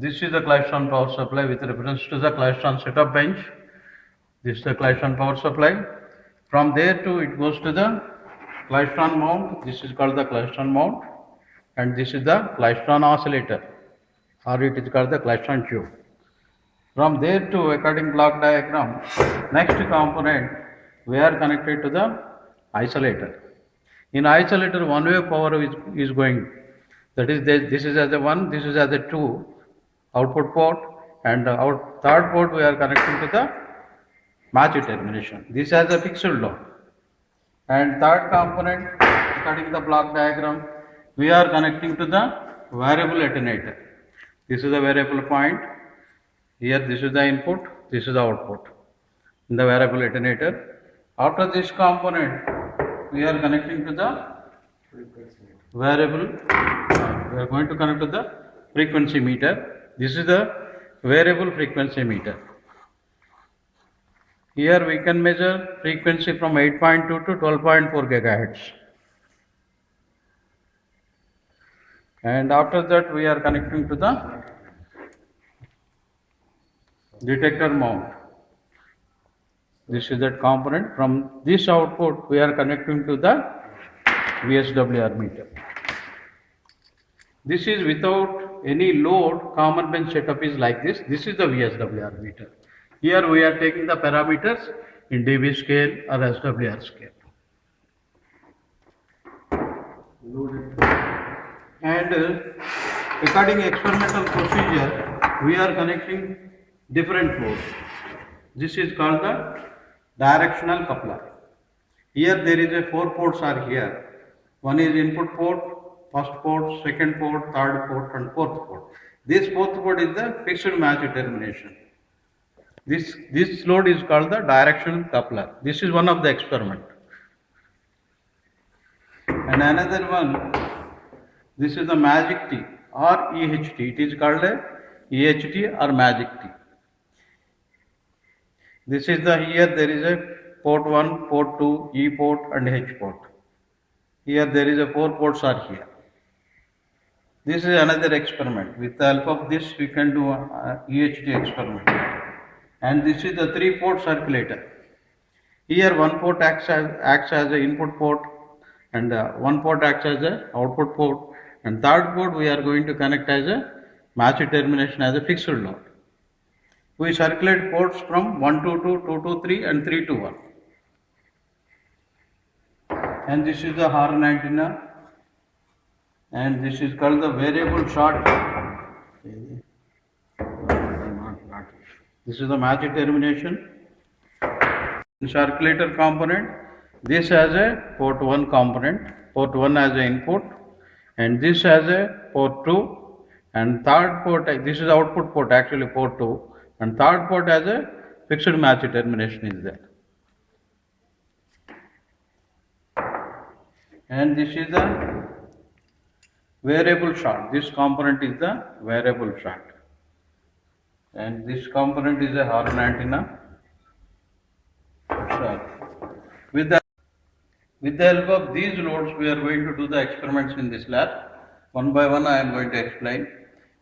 This is the Klystron power supply with reference to the Klystron setup bench. This is the Klystron power supply. From there to it goes to the Klystron mount. This is called the Klystron mount, and this is the Klystron oscillator, or it is called the Klystron tube. From there to according block diagram, next component we are connected to the isolator. In isolator, one way power is going. That is, this is as a 1, this is as a 2 output port, and our third port we are connecting to the match termination. This has a fixed load. And third component, according the block diagram, we are connecting to the variable attenuator. This is the variable point. Here, this is the input, this is the output in the variable attenuator. After this component, we are connecting to the variable, we are going to connect to the frequency meter. This is the variable frequency meter. Here we can measure frequency from 8.2 to 12.4 gigahertz. And after that, we are connecting to the detector mount. This is that component. From this output, we are connecting to the VSWR meter. This is without any load. Common bench setup is like this. This is the VSWR meter. Here we are taking the parameters in dB scale or SWR scale. And according experimental procedure, we are connecting different flows. This is called the directional coupler. Here there is a 4 ports are here. One is input port, first port, second port, third port, and fourth port. This fourth port is the fixed match termination. This load is called the directional coupler. This is one of the experiment. And another one, this is the magic T or EHT. It is called a EHT or magic T. This is the, here there is a port 1, port 2, E port and H port. Here there is a 4 ports are here. This is another experiment. With the help of this we can do a EHT experiment. And this is the 3 port circulator. Here one port acts as an input port, and one port acts as an output port, and third port we are going to connect as a match termination as a fixed load. We circulate ports from 1 to 2, 2 to 3 and 3 to 1. And this is the horn antenna, and this is called the variable short. This is the match termination. Circulator component, this has a port 1 component, port 1 has a input, and this has a port 2, and third port, this is output port actually port 2, and third port has a fixed match termination is there. And this is the variable short. This component is the variable short. And this component is a horn antenna. With the help of these loads, we are going to do the experiments in this lab. One by one, I am going to explain.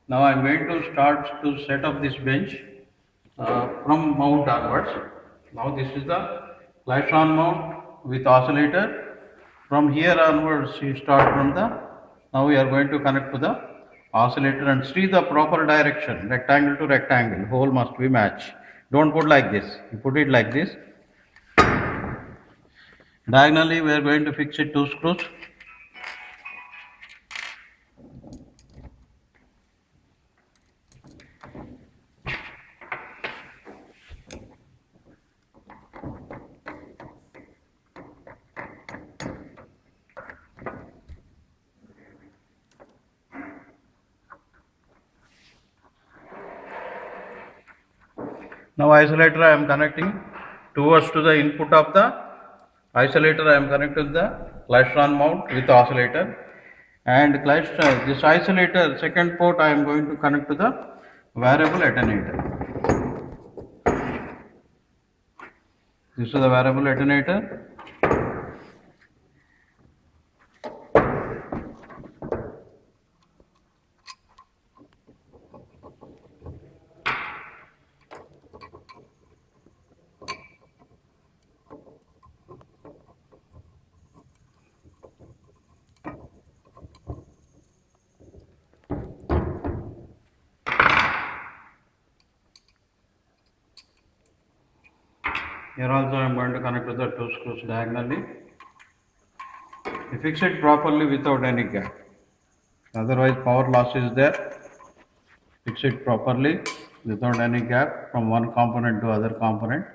Now, I am going to start to set up this bench from mount onwards. Now, this is the Klystron mount with oscillator. From here onwards, you start from the. Now, we are going to connect to the oscillator and see the proper direction, rectangle to rectangle. Hole must be matched. Don't put like this. You put it like this. Diagonally, we are going to fix it 2 screws. Now, isolator I am connecting towards to the input of the isolator. I am connected to the Klystron mount with oscillator, and this isolator second port I am going to connect to the variable attenuator. This is the variable attenuator. Here also I am going to connect to the two screws diagonally. You fix it properly without any gap. Otherwise power loss is there. Fix it properly without any gap from one component to other component.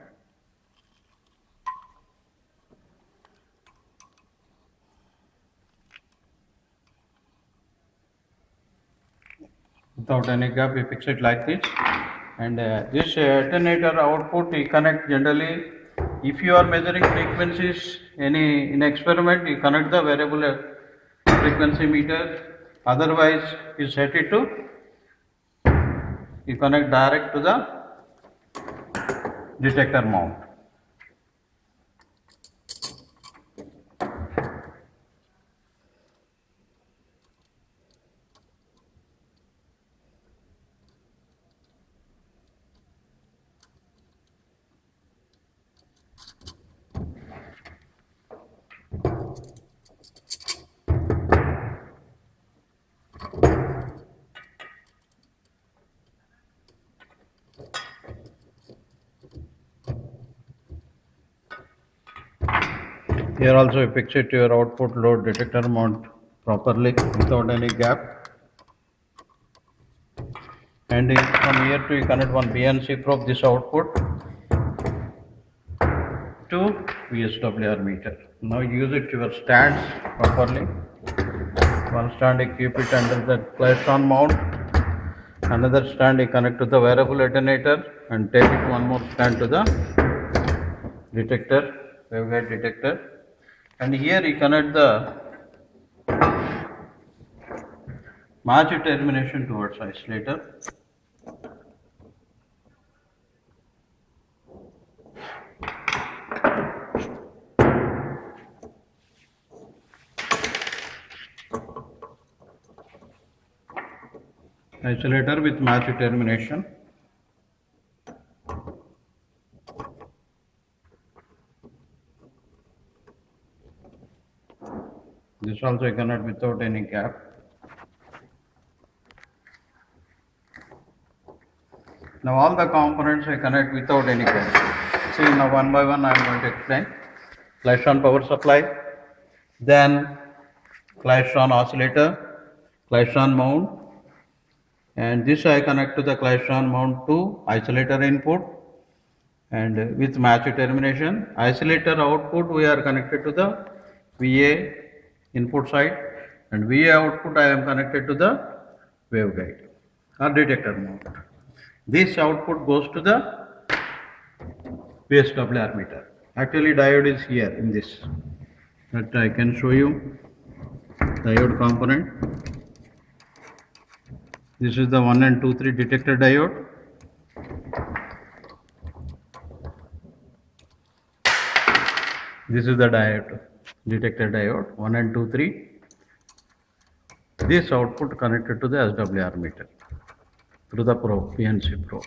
Without any gap, we fix it like this. And this alternator output we connect generally. If you are measuring frequencies in experiment, you connect the variable frequency meter. Otherwise, you set it to, you connect direct to the detector mount. Here also you fix it to your output load detector mount properly without any gap. And from here to you connect one BNC probe this output to VSWR meter. Now use it to your stands properly. One stand you keep it under the klystron mount. Another stand you connect to the variable alternator and take it one more stand to the detector, waveguide detector. And here you connect the match termination towards isolator. Isolator with match termination. This also you connect without any gap. Now all the components I connect without any gap. See, now one by one I am going to explain. Klystron power supply, then klystron oscillator, klystron mount, and this I connect to the klystron mount to isolator input and with match termination. Isolator output we are connected to the VA input side, and VA output I am connected to the waveguide or detector mount. This output goes to the VSWR meter. Actually diode is here in this, but I can show you diode component. This is the 1 and 2, 3 detector diode. This is the diode, detector diode 1 and 2, 3. This output connected to the SWR meter through the probe, PNC probe.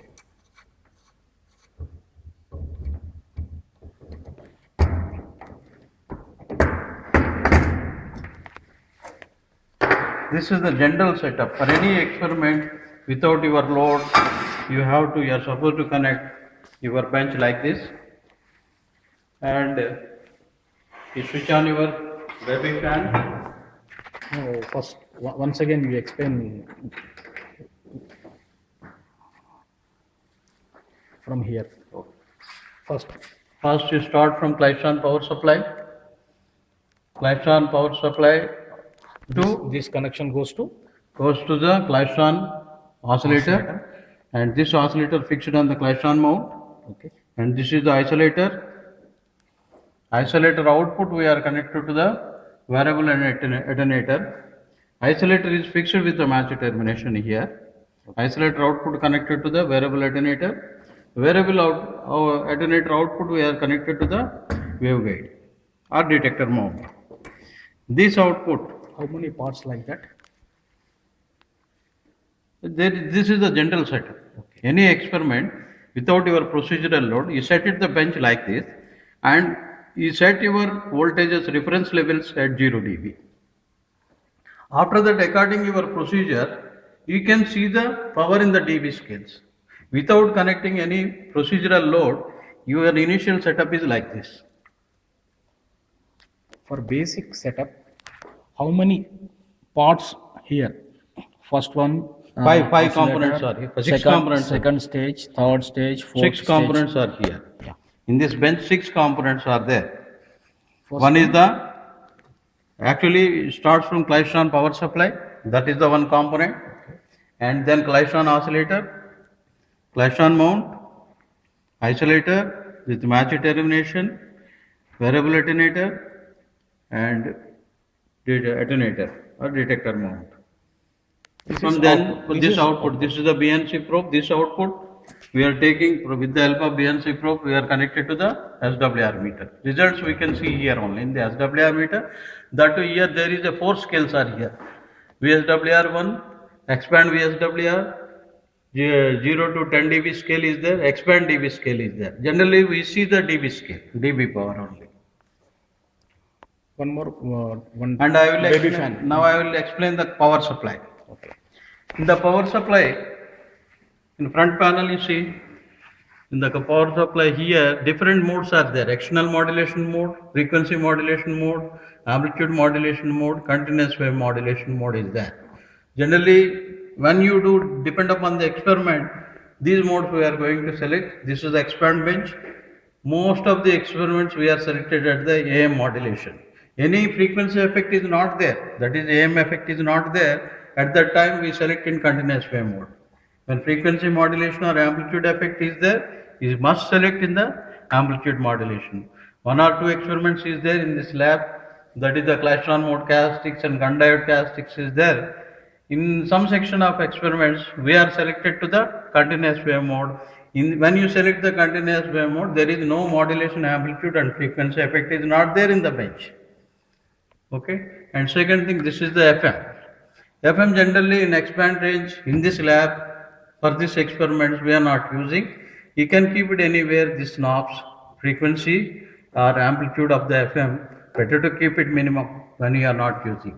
This is the general setup. For any experiment without your load, you are supposed to connect your bench like this, and you switch on your baby fan. No, first, once again you explain from here. First you start from klystron power supply. Klystron power supply to this connection goes to the klystron oscillator, and this oscillator fixed on the klystron mount. okay. And this is the isolator. Isolator output we are connected to the variable alternator. Isolator is fixed with the match termination here. Isolator output connected to the variable alternator. Variable alternator output we are connected to the waveguide or detector mount. This output, How many parts like that? this is the general setup. Any experiment without your procedural load, you set it the bench like this, and you set your voltages reference levels at 0 dB. After that, according to your procedure, you can see the power in the dB scales. Without connecting any procedural load, Your initial setup is like this. For basic setup, how many parts here? First one, Five oscillator, components are here. Six second, components. second stage, third stage, fourth Six stage. components are here. Yeah. In this bench, six components are there. First One is the actually starts from Klystron power supply. That is the one component, and then Klystron oscillator, Klystron mount, isolator with match termination, variable attenuator, and attenuator or detector mount. From then, this output, this is the BNC probe, this output, we are taking with the help of BNC probe, we are connected to the SWR meter. Results we can see here only in the SWR meter. That here there is a 4 scales are here. VSWR1, expand VSWR, 0 to 10 dB scale is there, expand dB scale is there. Generally we see the dB scale, dB power only. One more, one. And I will baby explain, fan. now I will explain the power supply. Okay. In the power supply, in front panel you see, in the power supply here, different modes are there. External modulation mode, frequency modulation mode, amplitude modulation mode, continuous wave modulation mode is there. Generally, when you do depend upon the experiment, these modes we are going to select. This is the expand bench. Most of the experiments we are selected at the AM modulation. Any frequency effect is not there, that is AM effect is not there, at that time we select in continuous wave mode. When frequency modulation or amplitude effect is there, you must select in the amplitude modulation. One or two experiments is there in this lab, that is the Klystron mode characteristics and gun diode characteristics is there. In some section of experiments, we are selected to the continuous wave mode. When you select the continuous wave mode, there is no modulation amplitude and frequency effect is not there in the bench. Okay, and second thing, this is the FM. FM generally in expand range in this lab for this experiments we are not using. You can keep it anywhere, this knobs, frequency or amplitude of the FM, better to keep it minimum when you are not using.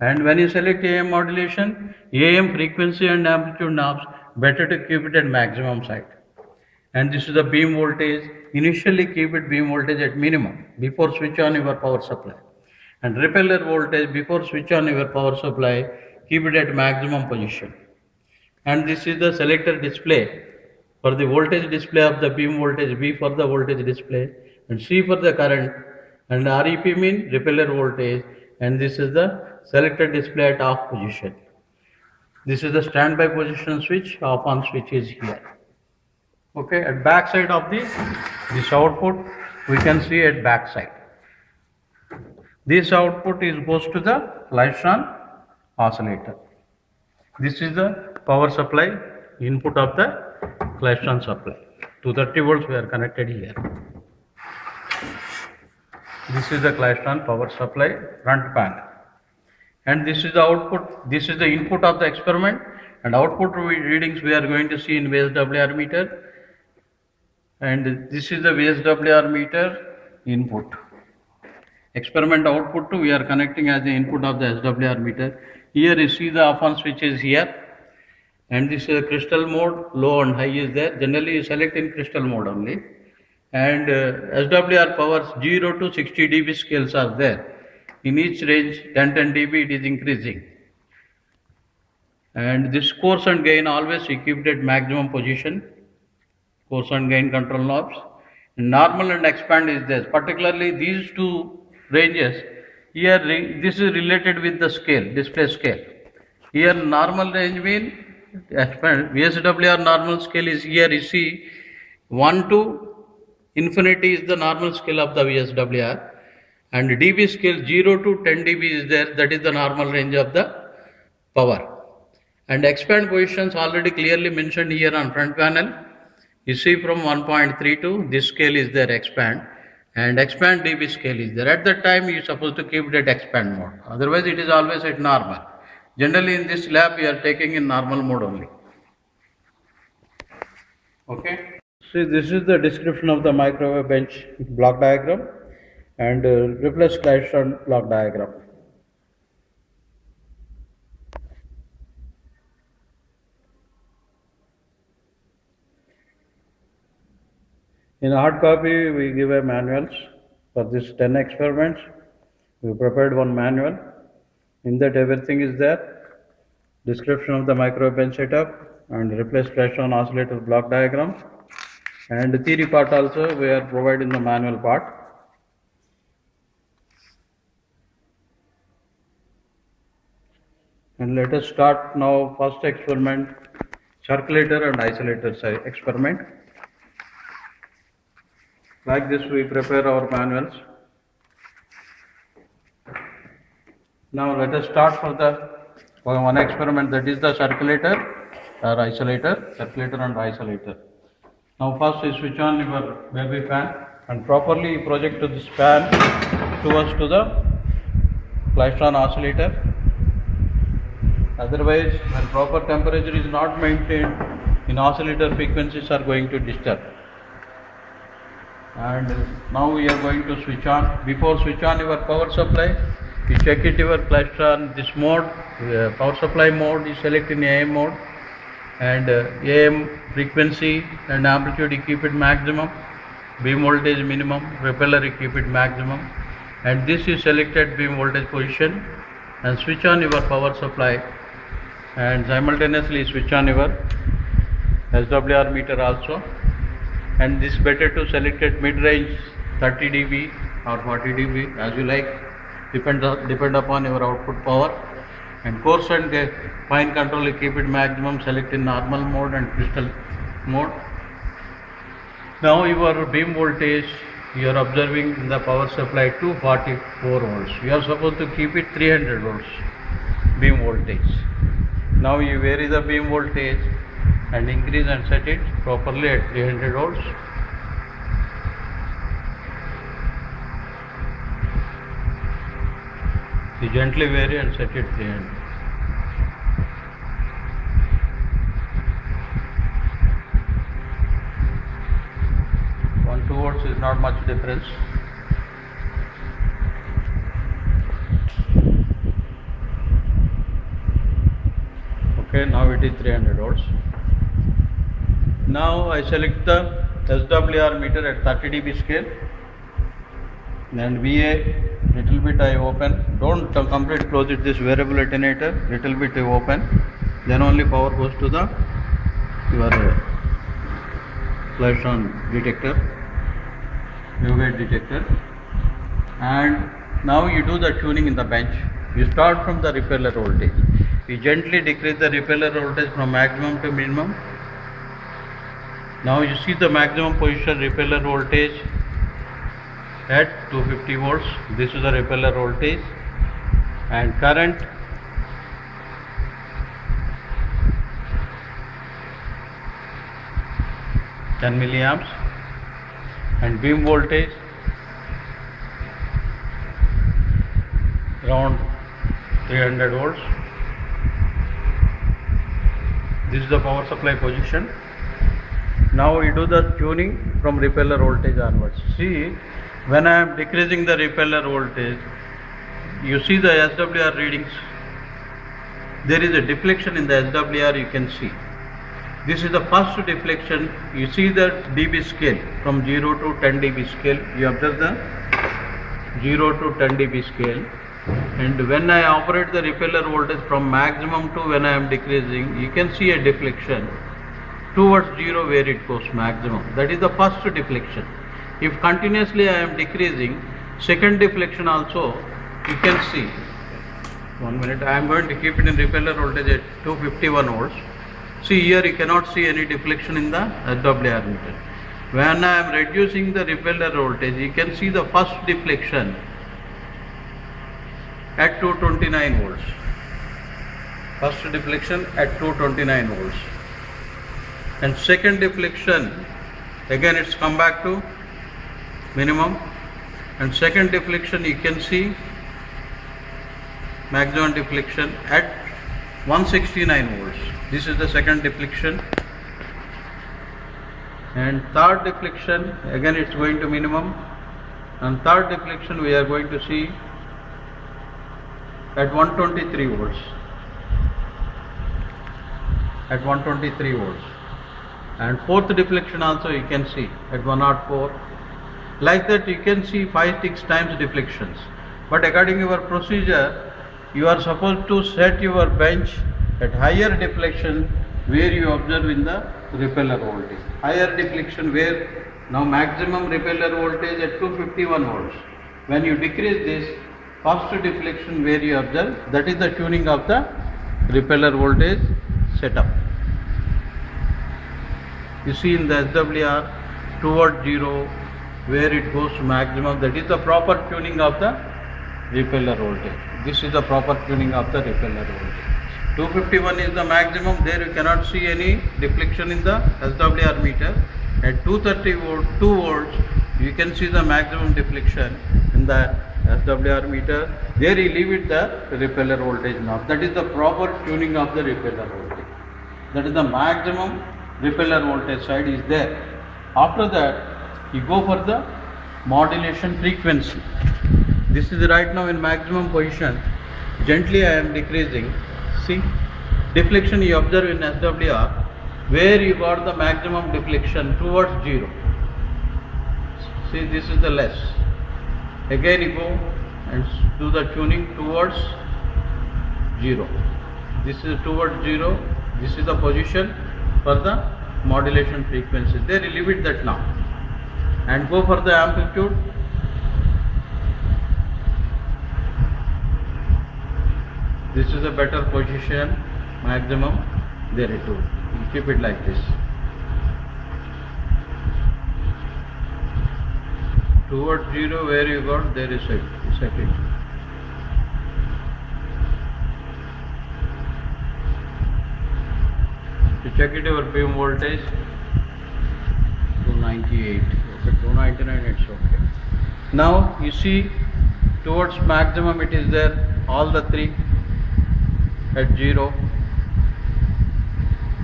And when you select AM modulation, AM frequency and amplitude knobs, better to keep it at maximum side. And this is the beam voltage. Initially keep it beam voltage at minimum before switch on your power supply. And repeller voltage before switch on your power supply, keep it at maximum position. And this is the selector display for the voltage display of the beam voltage, B for the voltage display, and C for the current, and REP mean repeller voltage, and this is the selector display at off position. This is the standby position switch, off on switch is here. Okay, at back side of this output, we can see at back side. This output goes to the Klystron oscillator. This is the power supply input of the Klystron supply. 230 volts we are connected here. This is the Klystron power supply front panel. And this is the output, this is the input of the experiment, and output readings we are going to see in VSWR meter. And this is the VSWR meter input. Experiment output to we are connecting as the input of the SWR meter. Here you see the off on switch is here, and this is a crystal mode, low and high is there. Generally you select in crystal mode only. And SWR powers 0 to 60 dB scales are there. In each range 10 dB it is increasing. And this coarse and gain always you keep it at maximum position. Coarse and gain control knobs. Normal and expand is there. Particularly these two ranges, here this is related with the scale, display scale. Here normal range mean expand, VSWR normal scale is here you see 1 to infinity is the normal scale of the VSWR, and dB scale 0 to 10 dB is there, that is the normal range of the power. And expand positions already clearly mentioned here on front panel. You see from 1.3 to this scale is there expand, and expand dB scale is there. At that time you are supposed to keep it at expand mode, otherwise it is always at normal. Generally in this lab we are taking in normal mode only. Okay. See, this is the description of the microwave bench block diagram and replace Klystron block diagram. In hard copy, we give a manuals for this 10 experiments. We prepared one manual. In that everything is there. Description of the micro bench setup and replace Klystron oscillator block diagram. And the theory part also we are providing the manual part. And let us start now first experiment, circulator and isolator experiment. Like this we prepare our manuals. Now let us start for one experiment, that is the circulator or isolator, circulator and isolator. Now first you switch on your baby fan and properly project this fan towards to the Klystron oscillator. Otherwise, when proper temperature is not maintained, in oscillator frequencies are going to disturb. And now we are going to switch on. Before switch on your power supply, you check it your Klystron, this mode, power supply mode, you select in AM mode, and AM frequency and amplitude you keep it maximum, beam voltage minimum, repeller you keep it maximum, and this is selected beam voltage position, and switch on your power supply, and simultaneously switch on your SWR meter also. And this better to select at mid-range 30 dB or 40 dB as you like, depend upon your output power. And coarse and fine control you keep it maximum, select in normal mode and crystal mode. Now your beam voltage you are observing in the power supply 244 volts. You are supposed to keep it 300 volts beam voltage. Now you vary the beam voltage and increase and set it properly at 300 volts. You gently vary and set it 300. One 2 volts is not much difference. Okay, now it is 300 volts. Now I select the SWR meter at 30 dB scale, and VA little bit I open, don't complete close it, this variable attenuator little bit I open, then only power goes to the your Klystron detector, waveguide detector. And now you do the tuning in the bench. You start from the repeller voltage, you gently decrease the repeller voltage from maximum to minimum. Now you see the maximum position repeller voltage at 250 volts. This is the repeller voltage, and current (10 milliamps), and beam voltage around 300 volts. This is the power supply position. Now we do the tuning from repeller voltage onwards. See, when I am decreasing the repeller voltage, you see the SWR readings. There is a deflection in the SWR, you can see. This is the first deflection. You see the dB scale from 0 to 10 dB scale. You observe the 0 to 10 dB scale. And when I operate the repeller voltage from maximum to when I am decreasing, you can see a deflection towards 0 where it goes maximum. That is the first deflection. If continuously I am decreasing, second deflection also you can see. 1 minute, I am going to keep it in repeller voltage at 251 volts. See here you cannot see any deflection in the SWR meter. When I am reducing the repeller voltage, you can see the first deflection at 229 volts. First deflection at 229 volts. And second deflection, again it's come back to minimum, and second deflection you can see maximum deflection at 169 volts. This is the second deflection. And third deflection, again it's going to minimum, and third deflection we are going to see at 123 volts. At 123 volts. And fourth deflection also you can see at 104. Like that you can see 5-6 times deflections. But according to your procedure, you are supposed to set your bench at higher deflection where you observe in the repeller voltage. Higher deflection where now maximum repeller voltage at 251 volts. When you decrease this, first deflection where you observe, that is the tuning of the repeller voltage setup. You see in the SWR towards 0 where it goes to maximum, that is the proper tuning of the repeller voltage. This is the proper tuning of the repeller voltage. 251 is the maximum, there you cannot see any deflection in the SWR meter. At 230 volt, 2 volts, you can see the maximum deflection in the SWR meter. There you leave it the repeller voltage knob. That is the proper tuning of the repeller voltage. That is the maximum repeller voltage side is there. After that, you go for the modulation frequency. This is right now in maximum position. Gently I am decreasing. See, deflection you observe in SWR where you got the maximum deflection towards 0. See, this is the less. Again you go and do the tuning towards 0. This is towards 0. This is the position for the modulation frequency. There you leave it that now. And go for the amplitude. This is a better position, maximum. There it is. You keep it like this. Towards 0 where you got, there is set it. To check it your beam voltage, 298. Okay, 299 it's okay. Now you see towards maximum it is there, all the three at 0.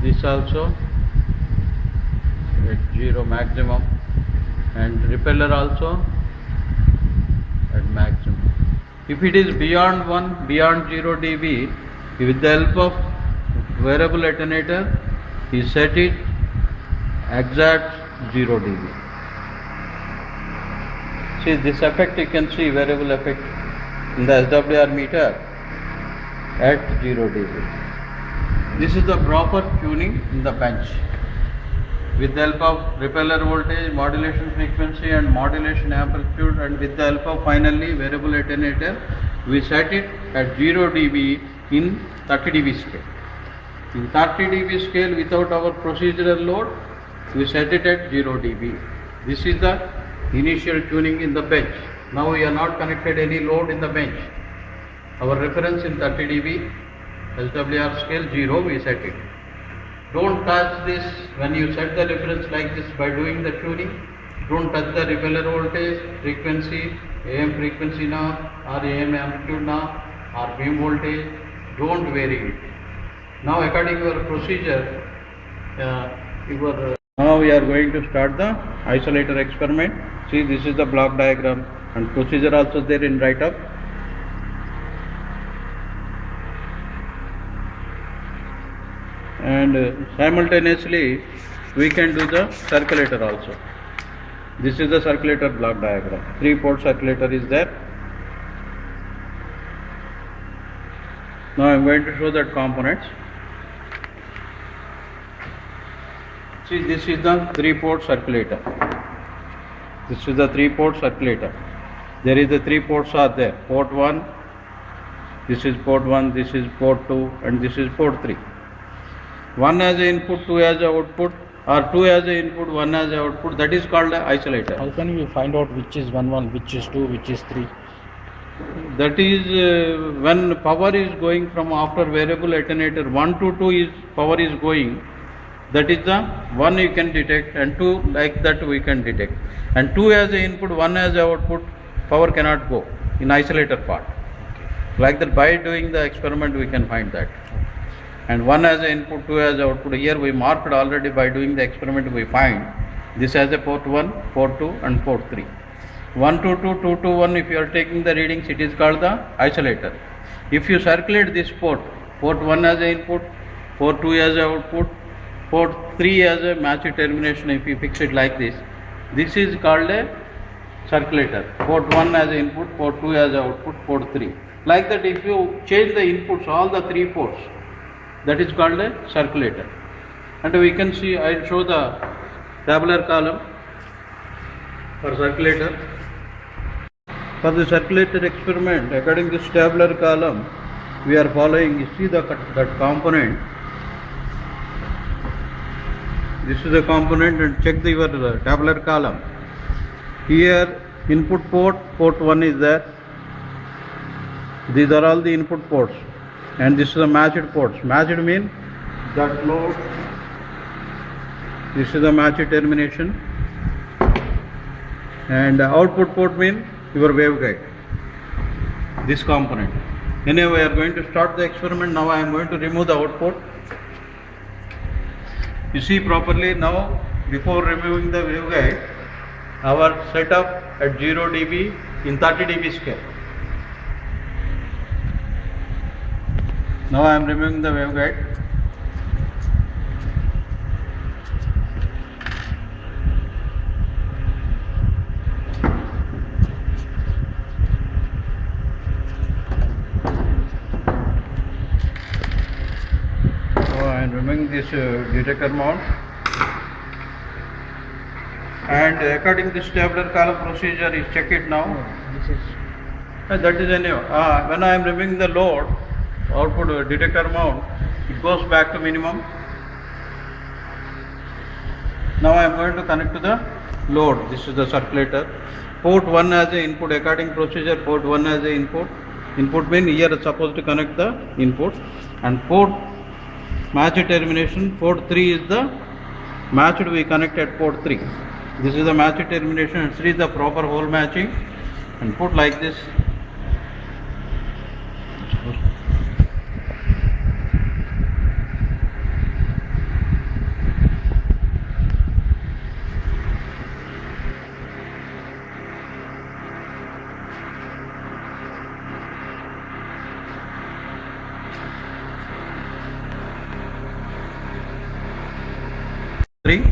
This also at 0 maximum, and repeller also at maximum. If it is beyond 1, beyond 0 dB, with the help of variable attenuator, you set it exact 0 dB. See this effect, you can see variable effect in the SWR meter at 0 dB. This is the proper tuning in the bench. With the help of repeller voltage, modulation frequency and modulation amplitude, and with the help of finally variable attenuator, we set it at 0 dB in 30 dB scale. In 30 dB scale without our procedural load, we set it at 0 dB. This is the initial tuning in the bench. Now we are not connected any load in the bench. Our reference in 30 dB, SWR scale 0, we set it. Don't touch this when you set the reference like this by doing the tuning. Don't touch the repeller voltage, frequency, AM frequency knob or AM amplitude knob or beam voltage. Don't vary it. Now according to your procedure, now we are going to start the isolator experiment. See, this is the block diagram and procedure also there in write up. And simultaneously we can do the circulator also. This is the circulator block diagram. 3-port circulator is there. Now I am going to show that components. See, this is the 3-port circulator. This is the 3-port circulator. There is the 3 ports are there. Port 1, this is port 1, this is port 2 and this is port 3. 1 has an input, 2 has an output, or 2 has an input, 1 has an output. That is called an isolator. How can we find out which is 1, which is 2, which is 3? That is when power is going from after variable attenuator 1 to 2 is power is going. That is the 1 you can detect, and 2 like that we can detect. And 2 has an input, 1 has an output, power cannot go in isolator part. Like that by doing the experiment we can find that. And 1 has an input, 2 has an output. Here we marked already by doing the experiment we find this has a port 1, port 2 and port 3. 1 to 2, 2 to 1, if you are taking the readings, it is called the isolator. If you circulate this port, port 1 has an input, port 2 has an output, port 3 as a match termination. If you fix it like this, this is called a circulator. Port 1 as input, port 2 as output, port 3. Like that, if you change the inputs, all the 3 ports, that is called a circulator. And we can see, I'll show the tabular column for circulator. For the circulator experiment, according to this tabular column, we are following, you see that component. This is the component, and check your tabular column. Here, input port, port 1 is there. These are all the input ports, and this is the matched ports. Matched mean that load. This is the matched termination, and output port mean your waveguide. This component. Anyway, we are going to start the experiment. Now I am going to remove the output. You see properly now. Before removing the waveguide, our setup at 0 dB in 30 dB scale. Now I am removing the waveguide. So I am removing this detector mount. And according to this tabular column procedure, is check it now. This is That is any. When I am removing the load, output detector mount, it goes back to minimum. Now I am going to connect to the load. This is the circulator. Port 1 as a input. According procedure, port 1 as a input. Input means here is supposed to connect the input. And port match termination. Port 3 is the matched. We connect at port 3. This is the match termination, and 3 is the proper hole matching, and put like this. Three.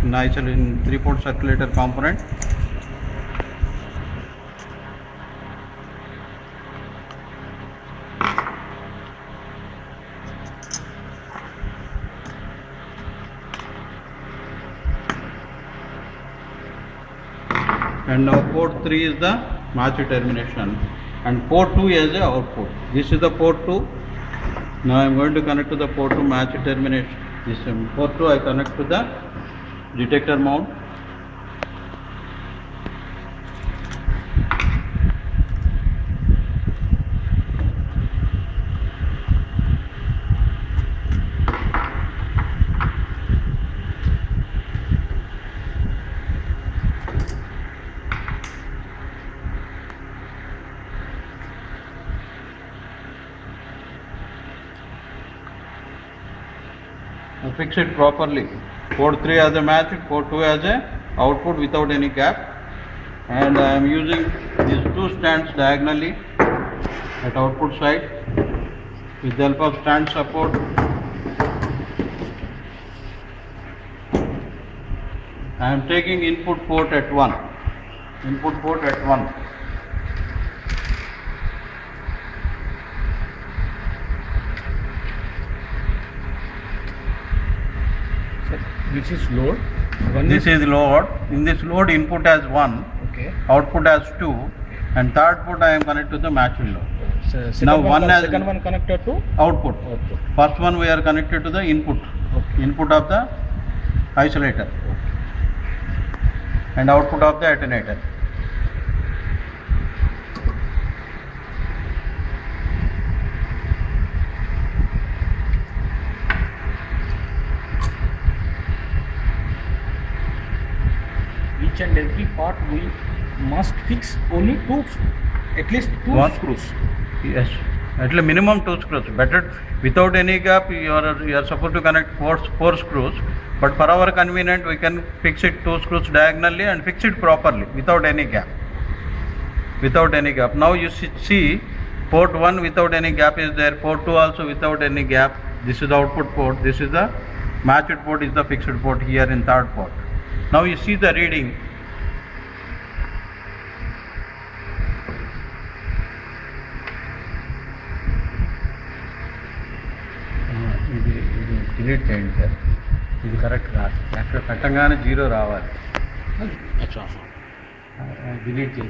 Nice in 3-port circulator component. And now port 3 is the match termination, and port 2 is the output. This is the port 2. Now I am going to connect to the port 2 match termination. This port 2 I connect to the detector mount. Fix it properly. Port 3 as a match, port 2 as a output without any gap, and I am using these 2 stands diagonally at output side with the help of stand support. I am taking input port at 1. Input port at 1. This is load. This is load. In this load, input has 1, okay. output has 2, and third port I am connected to the matching load. So second Now one, one has second one connected to output. output. First one we are connected to the input. Okay. Input of the isolator and output of the attenuator. Each and every part we must fix only 2, at least 2 What? screws. Yes, at least minimum 2 screws. Better without any gap. You are supposed to connect 4 screws. But for our convenience, we can fix it 2 screws diagonally and fix it properly without any gap. Without any gap. Now you see port 1 without any gap is there. Port 2 also without any gap. This is the output port. This is the Matched port is the fixed port here in third port. Now you see the reading. ఇది delete చేయండి sir, ఇది correct కాదు. Actual పెట్టంగానే 0 రావాలి, अच्छा delete చేయండి.